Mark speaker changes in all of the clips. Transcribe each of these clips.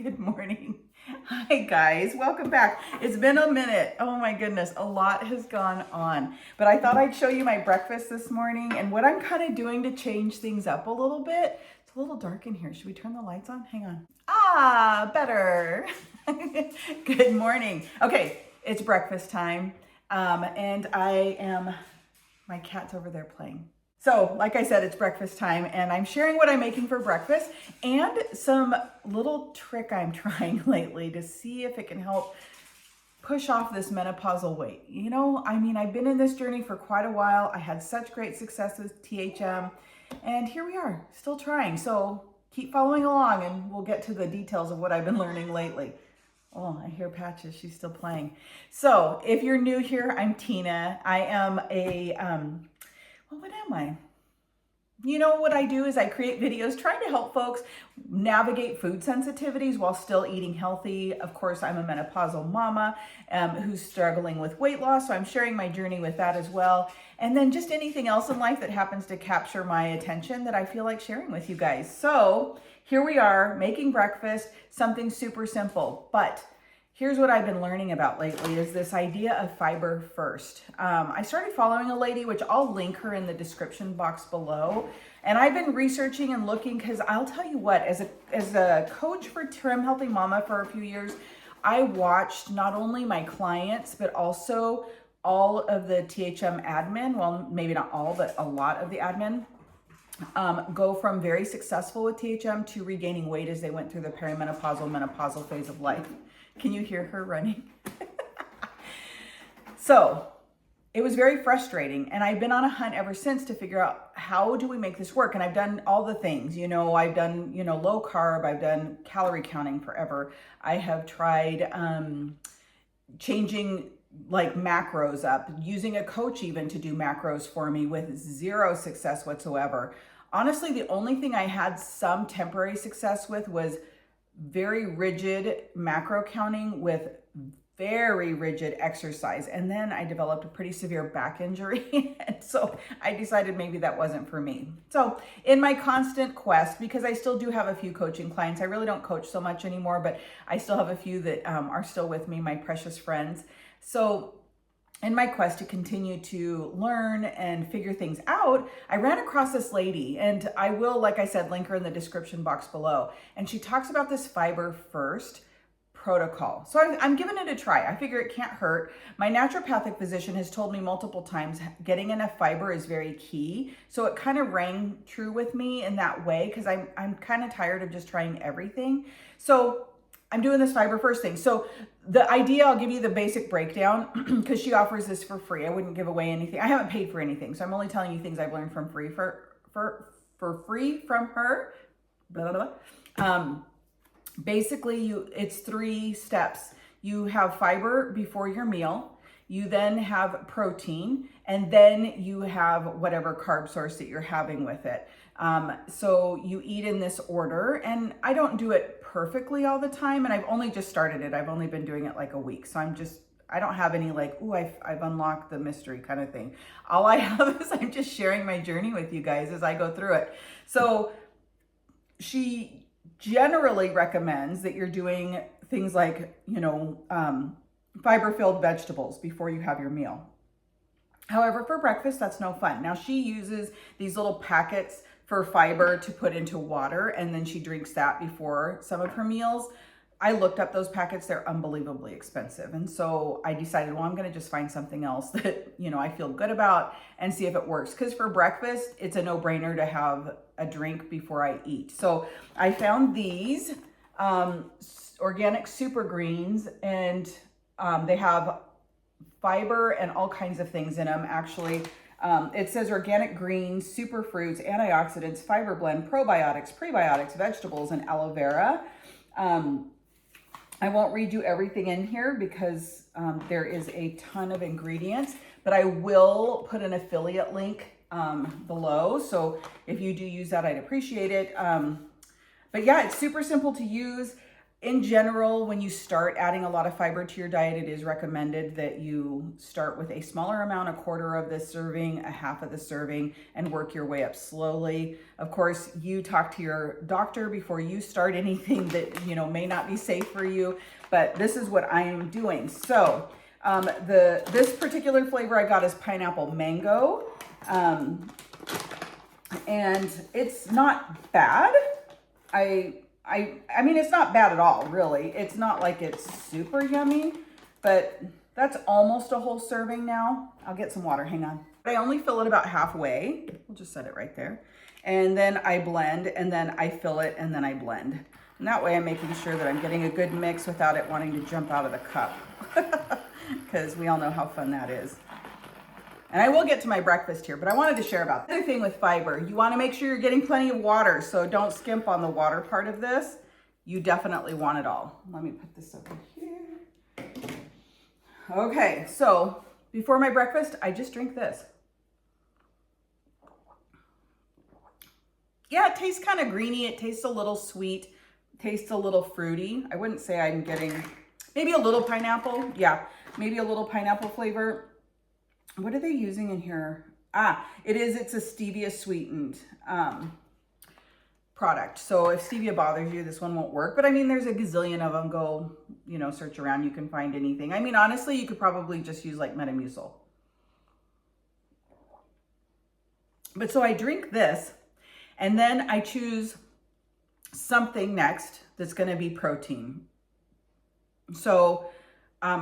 Speaker 1: Good morning. Hi guys, welcome back. It's been a minute. Oh my goodness, a lot has gone on. But I thought I'd show you my breakfast this morning and what I'm kind of doing to change things up a little bit. It's a little dark in here. Should we turn the lights on? Hang on. Ah, better. Good morning. Okay, it's breakfast time. And my cat's over there playing. So, like I said, it's breakfast time and I'm sharing what I'm making for breakfast and some little trick I'm trying lately to see if it can help push off this menopausal weight. I've been in this journey for quite a while. I had such great success with THM and here we are, still trying. So keep following along and we'll get to the details of what I've been learning lately. Oh, I hear Patches, she's still playing. So if you're new here, I'm Tina. I am what am I? What I do is I create videos trying to help folks navigate food sensitivities while still eating healthy. Of course, I'm a menopausal mama who's struggling with weight loss, so I'm sharing my journey with that as well. And then just anything else in life that happens to capture my attention that I feel like sharing with you guys. So here we are making breakfast, something super simple, but here's what I've been learning about lately is this idea of fiber first. I started following a lady, which I'll link her in the description box below. And I've been researching and looking because I'll tell you what, as a coach for Trim Healthy Mama for a few years, I watched not only my clients, but also all of the THM admin, well, maybe not all, but a lot of the admin, go from very successful with THM to regaining weight as they went through the perimenopausal, menopausal phase of life. Can you hear her running? So it was very frustrating. And I've been on a hunt ever since to figure out how do we make this work? And I've done all the things, I've done, low carb, I've done calorie counting forever. I have tried changing like macros up, using a coach even to do macros for me with zero success whatsoever. Honestly, the only thing I had some temporary success with was very rigid macro counting with very rigid exercise. And then I developed a pretty severe back injury. And so I decided maybe that wasn't for me. So in my constant quest, because I still do have a few coaching clients, I really don't coach so much anymore, but I still have a few that are still with me, my precious friends. So in my quest to continue to learn and figure things out, I ran across this lady, and I will, like I said, link her in the description box below. And she talks about this fiber first protocol. So I'm giving it a try. I figure it can't hurt. My naturopathic physician has told me multiple times getting enough fiber is very key. So it kind of rang true with me in that way because I'm kind of tired of just trying everything. So I'm doing this fiber first thing. So the idea, I'll give you the basic breakdown because she offers this for free. I wouldn't give away anything. I haven't paid for anything. So I'm only telling you things I've learned from free for free from her. Blah, blah, blah. Basically, it's 3 steps. You have fiber before your meal. You then have protein, and then you have whatever carb source that you're having with it. So you eat in this order, and I don't do it perfectly all the time, and I've only just started it. I've only been doing it like a week, so I don't have any like, ooh, I've unlocked the mystery kind of thing. All I have is I'm just sharing my journey with you guys as I go through it. So she generally recommends that you're doing things like, fiber-filled vegetables before you have your meal. However, for breakfast, that's no fun. Now, she uses these little packets for fiber to put into water, and then she drinks that before some of her meals. I looked up those packets. They're unbelievably expensive. And so I decided, well, I'm going to just find something else that, I feel good about and see if it works. Because for breakfast, it's a no-brainer to have a drink before I eat. So I found these organic super greens, and they have fiber and all kinds of things in them. Actually, it says organic greens, superfruits, antioxidants, fiber blend, probiotics, prebiotics, vegetables, and aloe vera. I won't read you everything in here because there is a ton of ingredients, but I will put an affiliate link below. So if you do use that, I'd appreciate it. But yeah, it's super simple to use. In general, when you start adding a lot of fiber to your diet, it is recommended that you start with a smaller amount, a quarter of the serving, a half of the serving, and work your way up slowly. Of course, you talk to your doctor before you start anything that, you know, may not be safe for you, but this is what I am doing. So this particular flavor I got is pineapple mango, and it's not bad. I mean, it's not bad at all, really. It's not like it's super yummy, but that's almost a whole serving now. I'll get some water, hang on. I only fill it about halfway. We'll just set it right there. And then I blend, and then I fill it, and then I blend. And that way I'm making sure that I'm getting a good mix without it wanting to jump out of the cup. Because we all know how fun that is. And I will get to my breakfast here, but I wanted to share about the other thing with fiber. You want to make sure you're getting plenty of water, so don't skimp on the water part of this. You definitely want it all. Let me put this over here. Okay, so before my breakfast, I just drink this. Yeah, it tastes kind of greeny. It tastes a little sweet, tastes a little fruity. I wouldn't say I'm getting, maybe a little pineapple. Yeah, maybe a little pineapple flavor. What are they using in here? It's a stevia sweetened product. So if stevia bothers you, this one won't work. But I mean, there's a gazillion of them. Go, you know, search around. You can find anything. I mean, honestly, you could probably just use like Metamucil. But so I drink this, and then I choose something next that's going to be protein. So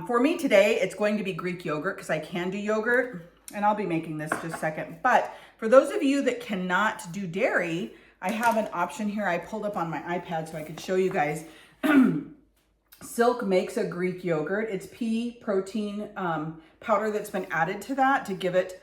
Speaker 1: for me today, it's going to be Greek yogurt because I can do yogurt, and I'll be making this just a second. But for those of you that cannot do dairy, I have an option here. I pulled up on my iPad so I could show you guys. Silk makes a Greek yogurt. It's pea protein powder that's been added to that to give it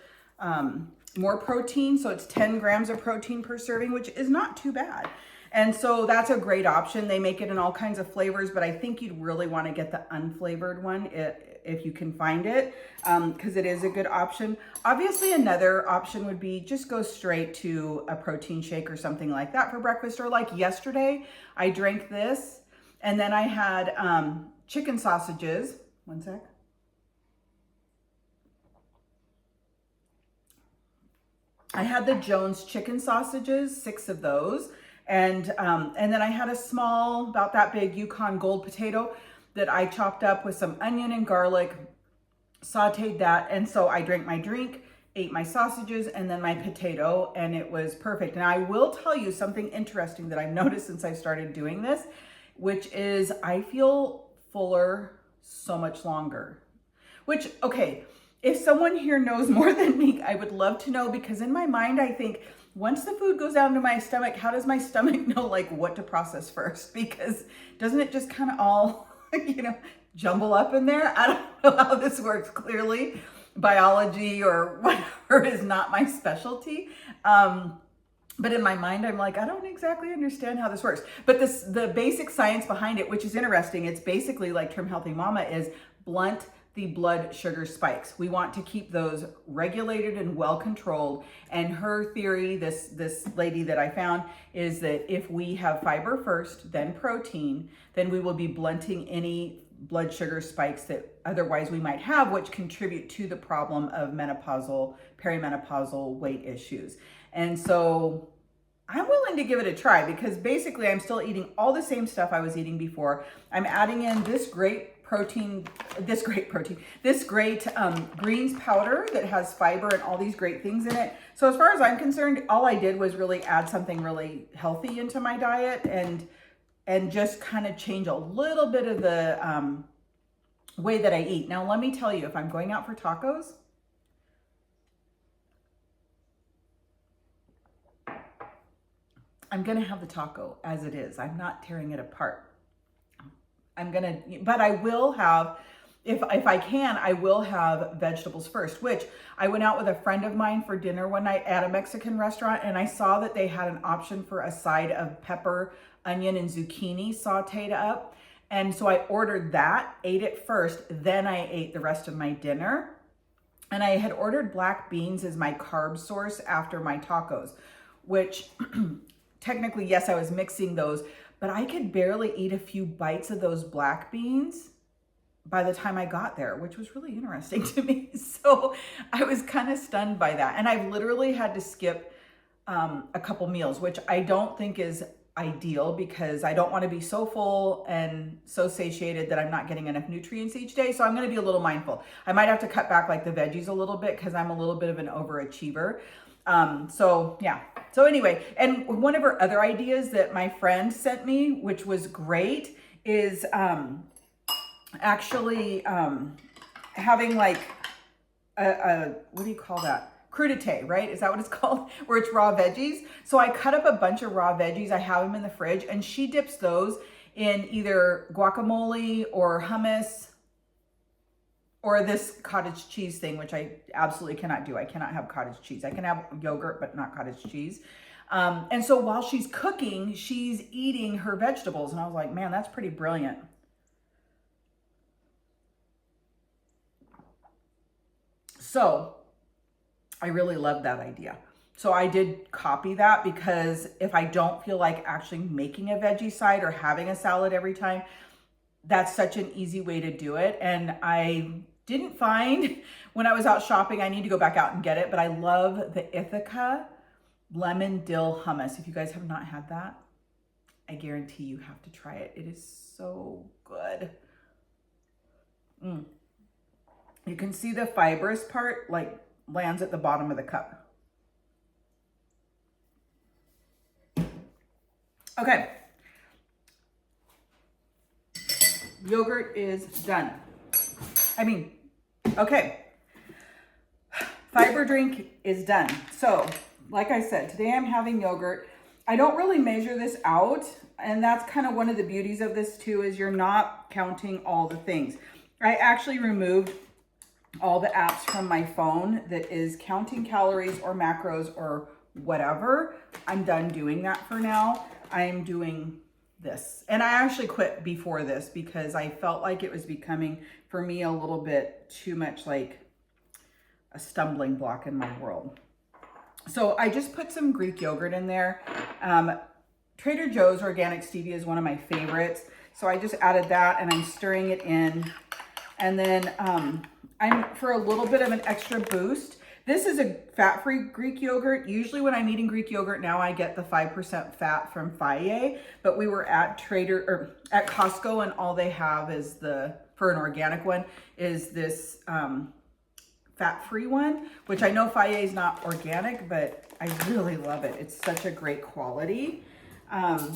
Speaker 1: more protein. So it's 10 grams of protein per serving, which is not too bad. And so that's a great option. They make it in all kinds of flavors, but I think you'd really want to get the unflavored one if you can find it, because it is a good option. Obviously, another option would be just go straight to a protein shake or something like that for breakfast. Or like yesterday, I drank this, and then I had chicken sausages. One sec. I had the Jones chicken sausages, 6 of those. And then I had a small, about that big Yukon Gold potato that I chopped up with some onion and garlic, sauteed that. And so I drank my drink, ate my sausages, and then my potato, and it was perfect. And I will tell you something interesting that I've noticed since I started doing this, which is I feel fuller so much longer. Which, okay, if someone here knows more than me, I would love to know, because in my mind, I think, once the food goes down to my stomach, how does my stomach know like what to process first? Because doesn't it just kind of all, you know, jumble up in there? I don't know how this works. Clearly, biology or whatever is not my specialty. But in my mind, I'm like, I don't exactly understand how this works. But the basic science behind it, which is interesting, it's basically like Trim Healthy Mama, is blunt the blood sugar spikes. We want to keep those regulated and well controlled. And her theory, this lady that I found, is that if we have fiber first, then protein, then we will be blunting any blood sugar spikes that otherwise we might have, which contribute to the problem of menopausal, perimenopausal weight issues. And so I'm willing to give it a try, because basically I'm still eating all the same stuff I was eating before. I'm adding in this great greens powder that has fiber and all these great things in it. So as far as I'm concerned, all I did was really add something really healthy into my diet and just kind of change a little bit of the way that I eat. Now, let me tell you, if I'm going out for tacos, I'm going to have the taco as it is. I'm not tearing it apart. But I will have, if I can, I will have vegetables first, which I went out with a friend of mine for dinner one night at a Mexican restaurant, and I saw that they had an option for a side of pepper, onion, and zucchini sauteed up. And so I ordered that, ate it first, then I ate the rest of my dinner. And I had ordered black beans as my carb source after my tacos, which technically, yes, I was mixing those, but I could barely eat a few bites of those black beans by the time I got there, which was really interesting to me. So I was kind of stunned by that. And I've literally had to skip a couple meals, which I don't think is ideal because I don't want to be so full and so satiated that I'm not getting enough nutrients each day. So I'm going to be a little mindful. I might have to cut back like the veggies a little bit because I'm a little bit of an overachiever. So yeah. So anyway, and one of her other ideas that my friend sent me, which was great, is actually having like a what do you call that? Crudité, right? Is that what it's called? Where it's raw veggies. So I cut up a bunch of raw veggies. I have them in the fridge, and she dips those in either guacamole or hummus or this cottage cheese thing, which I absolutely cannot do. I cannot have cottage cheese. I can have yogurt, but not cottage cheese. And so while she's cooking, she's eating her vegetables. And I was like, man, that's pretty brilliant. So I really love that idea. So I did copy that because if I don't feel like actually making a veggie side or having a salad every time, that's such an easy way to do it. And I didn't find when I was out shopping, I need to go back out and get it, but I love the Ithaca lemon dill hummus. If you guys have not had that, I guarantee you have to try it. It is so good. You can see the fibrous part like lands at the bottom of the cup. Okay. Yogurt is done. Okay. Fiber drink is done. So, like I said, today I'm having yogurt. I don't really measure this out, and that's kind of one of the beauties of this too, is you're not counting all the things. I actually removed all the apps from my phone that is counting calories or macros or whatever. I'm done doing that for now. I'm doing this. And I actually quit before this because I felt like it was becoming, for me, a little bit too much like a stumbling block in my world. So I just put some Greek yogurt in there. Trader Joe's organic stevia is one of my favorites. So I just added that and I'm stirring it in. And then I'm for a little bit of an extra boost. This is a fat-free Greek yogurt. Usually when I'm eating Greek yogurt now, I get the 5% fat from Faye, but we were at Costco and all they have is for an organic one, is this fat-free one, which I know Faye is not organic, but I really love it. It's such a great quality. And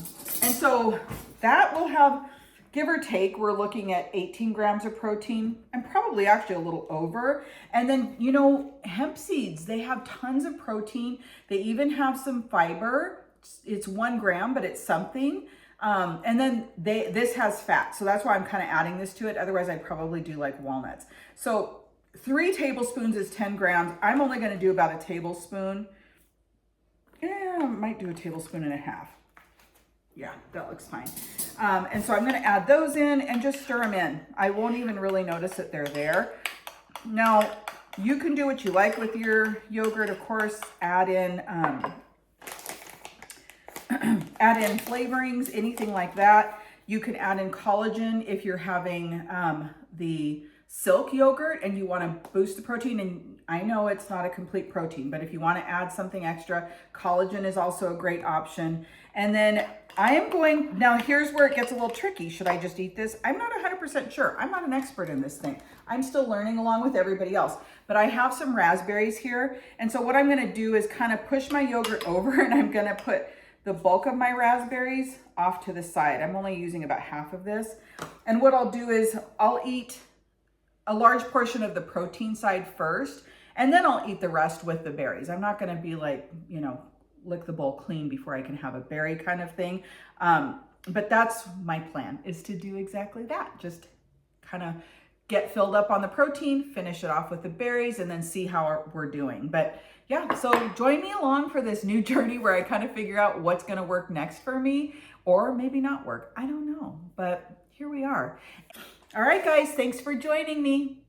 Speaker 1: so that will have, give or take, we're looking at 18 grams of protein. I'm probably actually a little over. And then, you know, hemp seeds, they have tons of protein. They even have some fiber. It's 1 gram, but it's something. And then this has fat. So that's why I'm kind of adding this to it. Otherwise, I'd probably do like walnuts. So 3 tablespoons is 10 grams. I'm only going to do about a tablespoon. Yeah, I might do a tablespoon and a half. Yeah, that looks fine. And so I'm going to add those in and just stir them in. I won't even really notice that they're there. Now, you can do what you like with your yogurt. Of course, add in flavorings, anything like that. You can add in collagen if you're having the silk yogurt and you want to boost the protein. And I know it's not a complete protein, but if you want to add something extra, collagen is also a great option. And then I am going, now here's where it gets a little tricky. Should I just eat this? I'm not 100% sure. I'm not an expert in this thing. I'm still learning along with everybody else, but I have some raspberries here. And so what I'm going to do is kind of push my yogurt over and I'm going to put the bulk of my raspberries off to the side. I'm only using about half of this. And what I'll do is I'll eat a large portion of the protein side first, and then I'll eat the rest with the berries. I'm not going to be like, you know, lick the bowl clean before I can have a berry kind of thing. But that's my plan, is to do exactly that. Just kind of get filled up on the protein, finish it off with the berries, and then see how we're doing. But yeah, so join me along for this new journey where I kind of figure out what's going to work next for me, or maybe not work. I don't know, but here we are. All right, guys, thanks for joining me.